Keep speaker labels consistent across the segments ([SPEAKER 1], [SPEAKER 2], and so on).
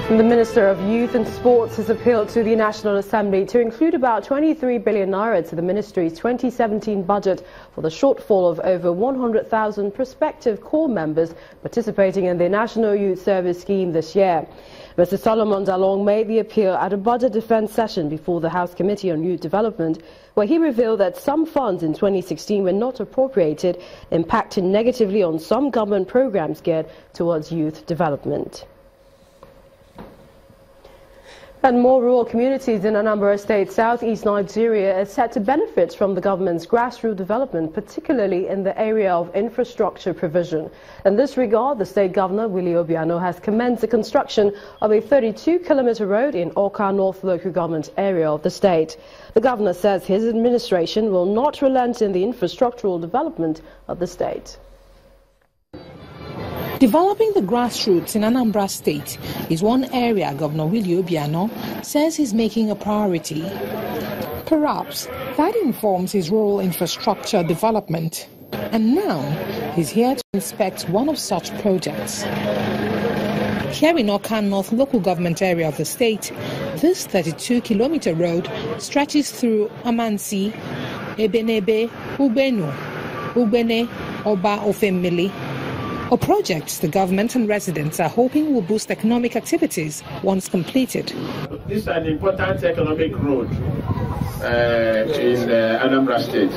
[SPEAKER 1] The Minister of Youth and Sports has appealed to the National Assembly to include about 23 billion naira to the ministry's 2017 budget for the shortfall of over 100,000 prospective corps members participating in the National Youth Service Scheme this year. Mr. Solomon Dalong made the appeal at a budget defense session before the House Committee on Youth Development, where he revealed that some funds in 2016 were not appropriated, impacting negatively on some government programs geared towards youth development. And more rural communities in Anambra State, southeast Nigeria, are set to benefit from the government's grassroots development, particularly in the area of infrastructure provision. In this regard, the state governor, Willie Obiano, has commenced the construction of a 32-kilometer road in Awka North local government area of the state. The governor says his administration will not relent in the infrastructural development of the state.
[SPEAKER 2] Developing the grassroots in Anambra State is one area Governor Willie Obiano says he's making a priority. Perhaps that informs his rural infrastructure development. And now he's here to inspect one of such projects. Here in Awka North local government area of the state, this 32-kilometer road stretches through Amansi, Ebenebe, Ubene, Oba Ofemili, or projects the government and residents are hoping will boost economic activities once completed.
[SPEAKER 3] This is an important economic road in Anambra State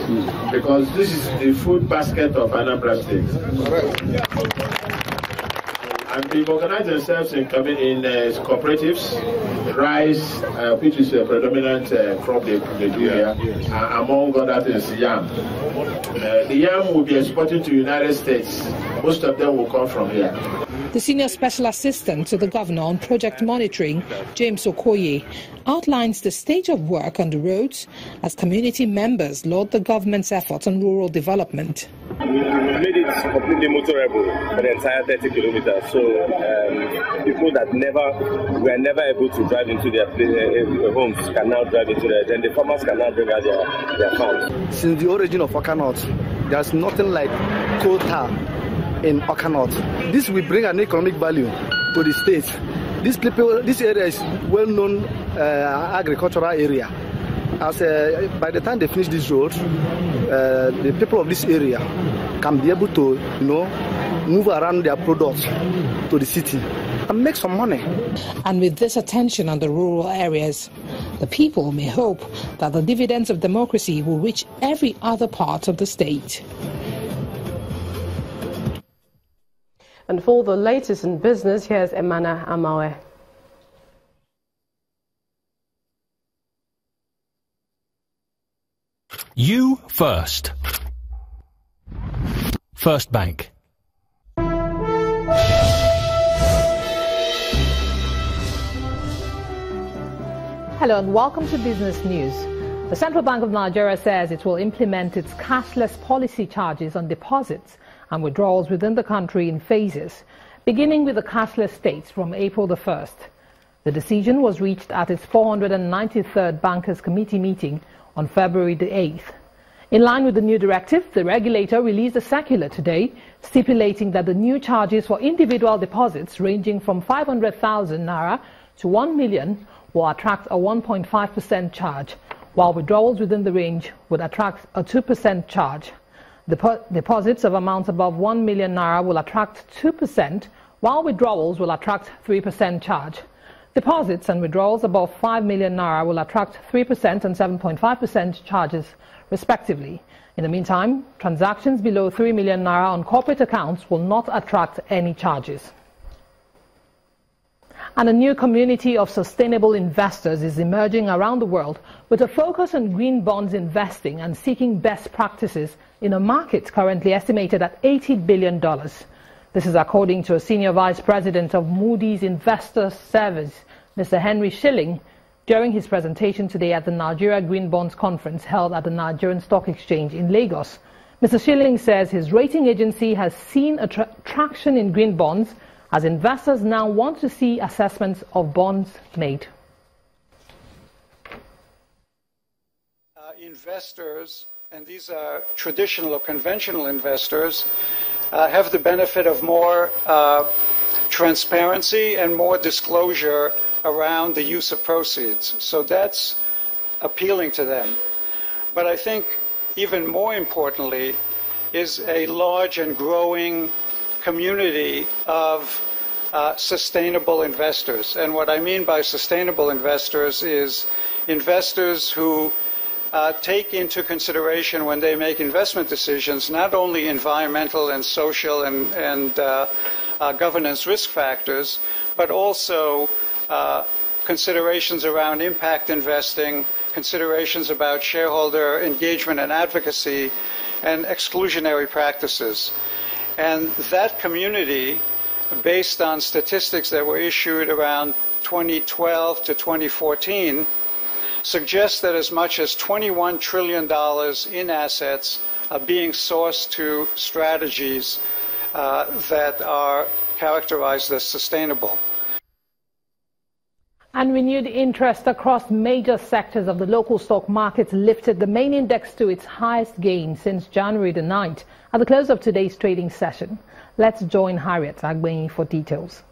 [SPEAKER 3] because this is the food basket of Anambra State. And we've organized themselves in cooperatives, rice, which is a predominant crop they do here, among other things, yam. The yam will be exported to the United States. Most of them will come from here.
[SPEAKER 2] The Senior Special Assistant to the Governor on Project Monitoring, James Okoye, outlines the state of work on the roads as community members laud the government's efforts on rural development.
[SPEAKER 4] We made it completely motorable for the entire 30 kilometers, so people that were never able to drive into their homes can now drive into there. Then the farmers can now bring out their farms.
[SPEAKER 5] Since the origin of Awka North, there's nothing like coal tar in Awka North. This will bring an economic value to the state. This area is well-known agricultural area. As by the time they finish this road, the people of this area can be able to, move around their products to the city and make some money.
[SPEAKER 2] And with this attention on the rural areas, the people may hope that the dividends of democracy will reach every other part of the state.
[SPEAKER 1] And for the latest in business, here's Emana Amawe.
[SPEAKER 6] You first. First Bank.
[SPEAKER 7] Hello and welcome to Business News. The Central Bank of Nigeria says it will implement its cashless policy charges on deposits and withdrawals within the country in phases, beginning with the cashless states from April the 1st. The decision was reached at its 493rd Bankers Committee meeting on February the 8th. In line with the new directive, the regulator released a circular today stipulating that the new charges for individual deposits ranging from 500,000 naira to 1 million will attract a 1.5% charge, while withdrawals within the range would attract a 2% charge. Deposits of amounts above 1 million naira will attract 2%, while withdrawals will attract 3% charge. Deposits and withdrawals above 5 million naira will attract 3% and 7.5% charges, respectively. In the meantime, transactions below 3 million naira on corporate accounts will not attract any charges. And a new community of sustainable investors is emerging around the world with a focus on green bonds investing and seeking best practices in a market currently estimated at $80 billion. This is according to a senior vice president of Moody's Investor Service, Mr. Henry Schilling, during his presentation today at the Nigeria Green Bonds Conference held at the Nigerian Stock Exchange in Lagos. Mr. Schilling says his rating agency has seen a traction in green bonds as investors now want to see assessments of bonds made.
[SPEAKER 8] Investors and these are traditional or conventional investors, have the benefit of more transparency and more disclosure around the use of proceeds. So that's appealing to them. But I think even more importantly is a large and growing community of sustainable investors. And what I mean by sustainable investors is investors who take into consideration when they make investment decisions not only environmental and social and governance risk factors, but also considerations around impact investing, considerations about shareholder engagement and advocacy, and exclusionary practices. And that community, based on statistics that were issued around 2012 to 2014, suggests that as much as $21 trillion in assets are being sourced to strategies that are characterized as sustainable.
[SPEAKER 7] And renewed interest across major sectors of the local stock markets lifted the main index to its highest gain since January the 9th at the close of today's trading session. Let's join Harriet Agbenyi for details.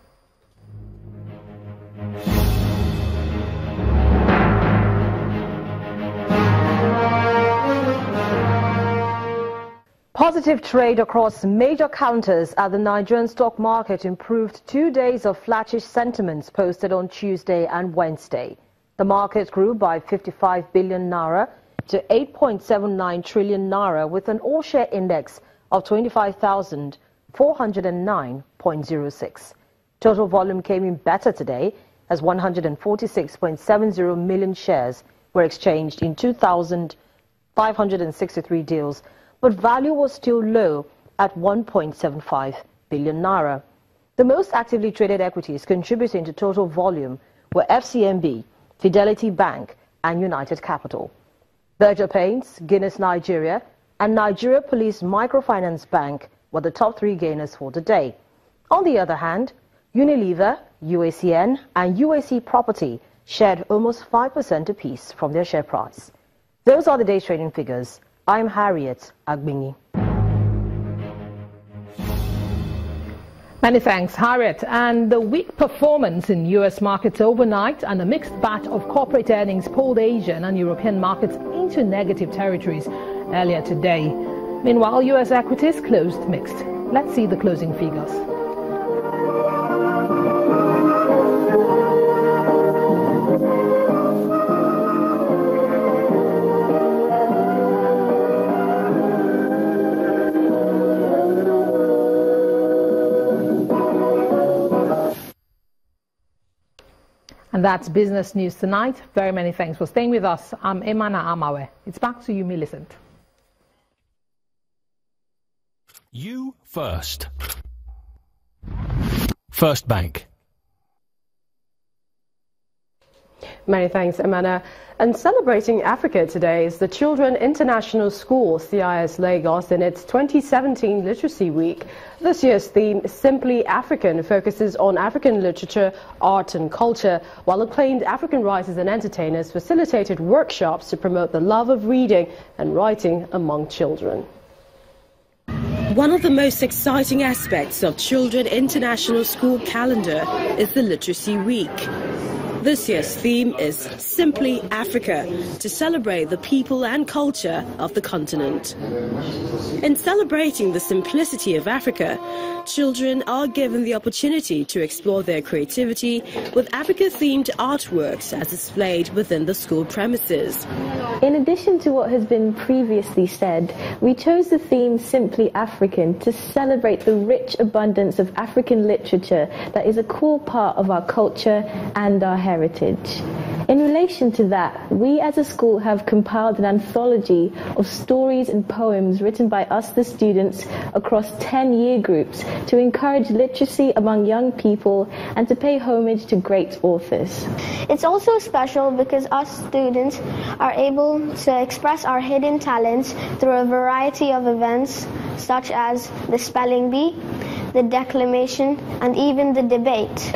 [SPEAKER 1] Positive trade across major counters at the Nigerian stock market improved 2 days of flattish sentiments posted on Tuesday and Wednesday. The market grew by 55 billion naira to 8.79 trillion naira with an all-share index of 25,409.06. Total volume came in better today as 146.70 million shares were exchanged in 2,563 deals. But value was still low at 1.75 billion naira. The most actively traded equities contributing to total volume were FCMB, Fidelity Bank and United Capital. Berger Paints, Guinness Nigeria and Nigeria Police Microfinance Bank were the top three gainers for the day. On the other hand, Unilever, UACN and UAC Property shared almost 5% apiece from their share price. Those are the day's trading figures. I'm Harriet Agbenyi.
[SPEAKER 7] Many thanks, Harriet. And the weak performance in U.S. markets overnight and a mixed batch of corporate earnings pulled Asian and European markets into negative territories earlier today. Meanwhile, U.S. equities closed mixed. Let's see the closing figures. And that's Business News Tonight. Very many thanks for staying with us. I'm Emana Amawe. It's back to you, Millicent.
[SPEAKER 6] You first. First Bank.
[SPEAKER 1] Many thanks, Emana. And celebrating Africa today is the Children International School, CIS Lagos, in its 2017 Literacy Week. This year's theme, Simply African, focuses on African literature, art and culture, while acclaimed African writers and entertainers facilitated workshops to promote the love of reading and writing among children.
[SPEAKER 9] One of the most exciting aspects of Children International School calendar is the Literacy Week. This year's theme is Simply Africa, to celebrate the people and culture of the continent. In celebrating the simplicity of Africa, children are given the opportunity to explore their creativity with Africa-themed artworks as displayed within the school premises.
[SPEAKER 10] In addition to what has been previously said, we chose the theme Simply African to celebrate the rich abundance of African literature that is a core part of our culture and our heritage. In relation to that, we as a school have compiled an anthology of stories and poems written by us, the students, across 10 year groups to encourage literacy among young people and to pay homage to great authors.
[SPEAKER 11] It's also special because us students are able to express our hidden talents through a variety of events such as the Spelling Bee, the declamation, and even the debate.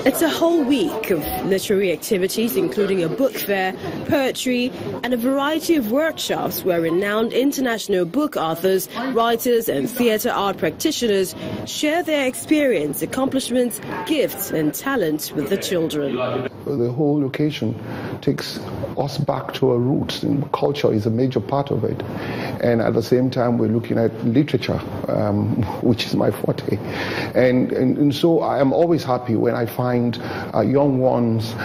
[SPEAKER 9] It's a whole week of literary activities, including a book fair, poetry, and a variety of workshops where renowned international book authors, writers, and theatre art practitioners share their experience, accomplishments, gifts, and talents with the children.
[SPEAKER 12] The whole occasion takes us back to our roots, and culture is a major part of it. And at the same time, we're looking at literature, which is my forte. And so I am always happy when I find young ones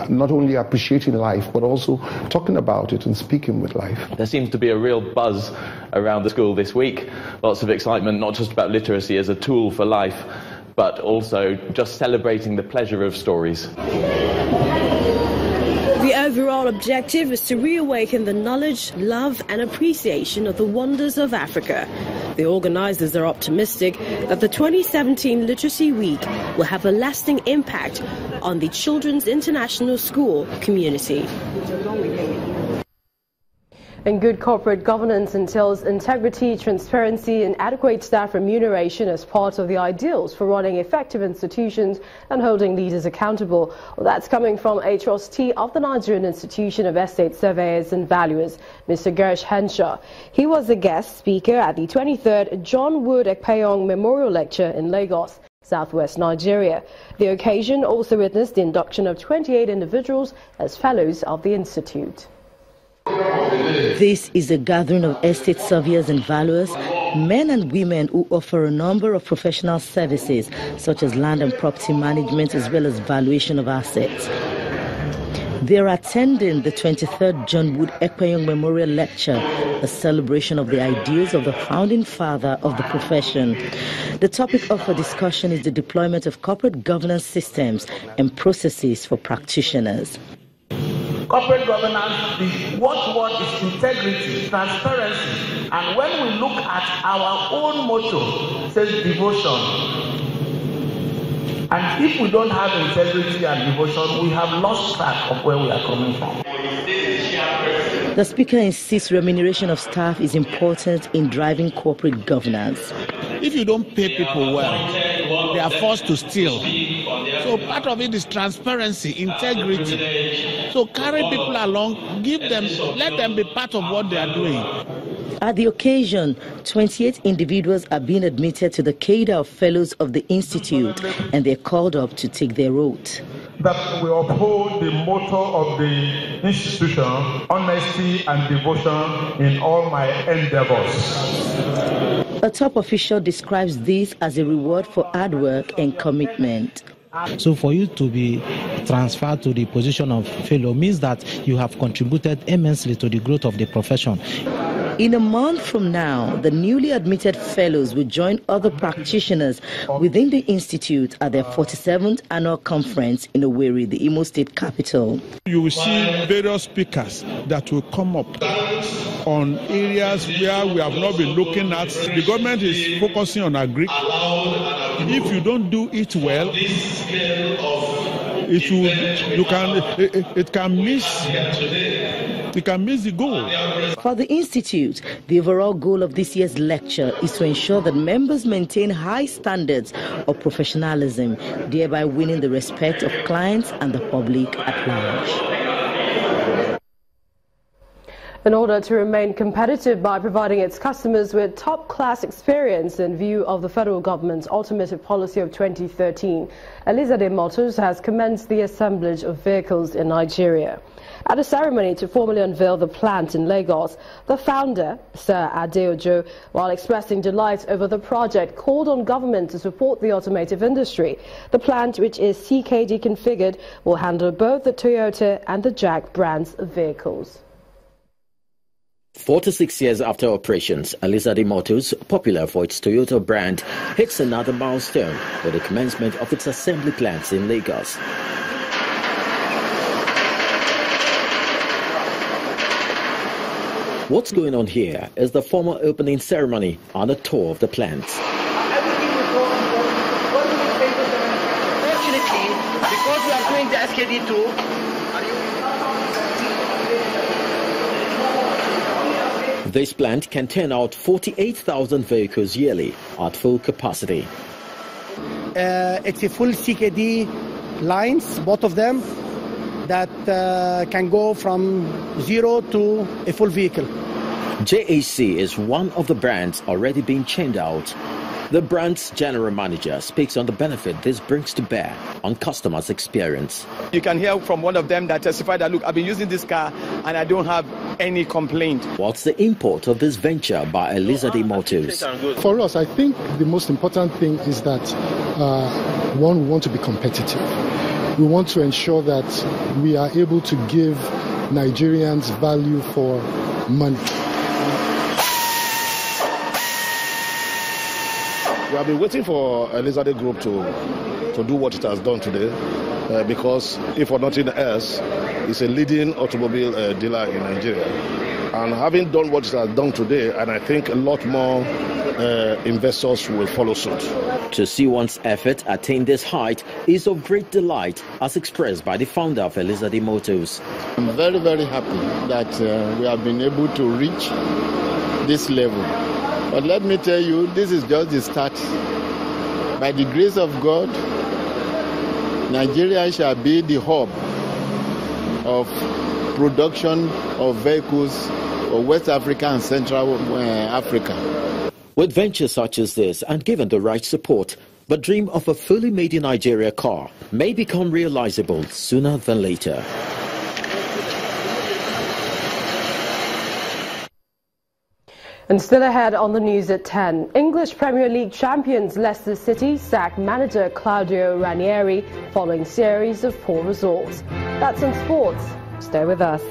[SPEAKER 12] not only appreciating life, but also talking about it and speaking with life.
[SPEAKER 13] There seems to be a real buzz around the school this week. Lots of excitement, not just about literacy as a tool for life, but also just celebrating the pleasure of stories.
[SPEAKER 9] The overall objective is to reawaken the knowledge, love, and appreciation of the wonders of Africa. The organisers are optimistic that the 2017 Literacy Week will have a lasting impact on the Children's International School community.
[SPEAKER 1] And good corporate governance entails integrity, transparency, and adequate staff remuneration as part of the ideals for running effective institutions and holding leaders accountable. Well, that's coming from a trustee of the Nigerian Institution of Estate Surveyors and Valuers, Mr. Gersh Henshaw. He was the guest speaker at the 23rd John Wood Ekpeyong Memorial Lecture in Lagos, Southwest Nigeria. The occasion also witnessed the induction of 28 individuals as fellows of the Institute.
[SPEAKER 14] This is a gathering of estate surveyors and valuers, men and women who offer a number of professional services such as land and property management as well as valuation of assets. They are attending the 23rd John Wood Ekpeyong Memorial Lecture, a celebration of the ideals of the founding father of the profession. The topic up for discussion is the deployment of corporate governance systems and processes for practitioners.
[SPEAKER 15] Corporate governance, the watchword is integrity, transparency, and when we look at our own motto, it says devotion. And if we don't have integrity and devotion, we have lost track of where we are coming from.
[SPEAKER 14] The speaker insists remuneration of staff is important in driving corporate governance.
[SPEAKER 16] If you don't pay people well, they are forced to steal. So part of it is transparency, integrity. So carry people along, give them, let them be part of what they are doing.
[SPEAKER 14] At the occasion, 28 individuals are being admitted to the cadre of fellows of the Institute, and they're called up to take their oath.
[SPEAKER 17] That we uphold the motto of the institution, honesty and devotion in all my endeavors.
[SPEAKER 14] A top official describes this as a reward for hard work and commitment.
[SPEAKER 18] So for you to be transferred to the position of fellow means that you have contributed immensely to the growth of the profession.
[SPEAKER 14] In a month from now, the newly admitted fellows will join other practitioners within the Institute at their 47th annual conference in Owerri, the Imo State capital.
[SPEAKER 19] You will see various speakers that will come up on areas where we have not been looking at. The government is focusing on agri. If you don't do it well, it can miss the goal.
[SPEAKER 14] For the Institute, the overall goal of this year's lecture is to ensure that members maintain high standards of professionalism, thereby winning the respect of clients and the public at large.
[SPEAKER 1] In order to remain competitive by providing its customers with top-class experience in view of the federal government's automotive policy of 2013, Elizade Motors has commenced the assemblage of vehicles in Nigeria. At a ceremony to formally unveil the plant in Lagos, the founder, Sir Adeojo, while expressing delight over the project, called on government to support the automotive industry. The plant, which is CKD configured, will handle both the Toyota and the Jag brands of vehicles.
[SPEAKER 20] 46 years after operations, Elizade Motors, popular for its Toyota brand, hits another milestone with the commencement of its assembly plants in Lagos. What's going on here is the formal opening ceremony on a tour of the plants.
[SPEAKER 15] Fortunately, because we are doing the SKD2,
[SPEAKER 20] This plant can turn out 48,000 vehicles yearly at full capacity.
[SPEAKER 21] It's a full CKD lines, both of them, that can go from zero to a full vehicle.
[SPEAKER 20] JAC is one of the brands already being churned out. The brand's general manager speaks on the benefit this brings to bear on customers' experience.
[SPEAKER 22] You can hear from one of them that testified that, look, I've been using this car and I don't have any complaint.
[SPEAKER 20] What's the import of this venture by Elizade Motors?
[SPEAKER 12] For us, I think the most important thing is that one, we want to be competitive. We want to ensure that we are able to give Nigerians value for money.
[SPEAKER 23] We have been waiting for Elizade Group to do what it has done today because, if for nothing else, it's a leading automobile dealer in Nigeria. And having done what it has done today, and I think a lot more investors will follow suit.
[SPEAKER 20] To see one's effort attain this height is of great delight, as expressed by the founder of Elizade Motors.
[SPEAKER 24] I'm very, very happy that we have been able to reach this level. But let me tell you, this is just the start. By the grace of God, Nigeria shall be the hub of production of vehicles of West Africa and Central Africa.
[SPEAKER 20] With ventures such as this, and given the right support, the dream of a fully made in Nigeria car may become realizable sooner than later.
[SPEAKER 1] And still ahead on the news at 10, English Premier League champions Leicester City sacked manager Claudio Ranieri following series of poor results. That's in sports. Stay with us.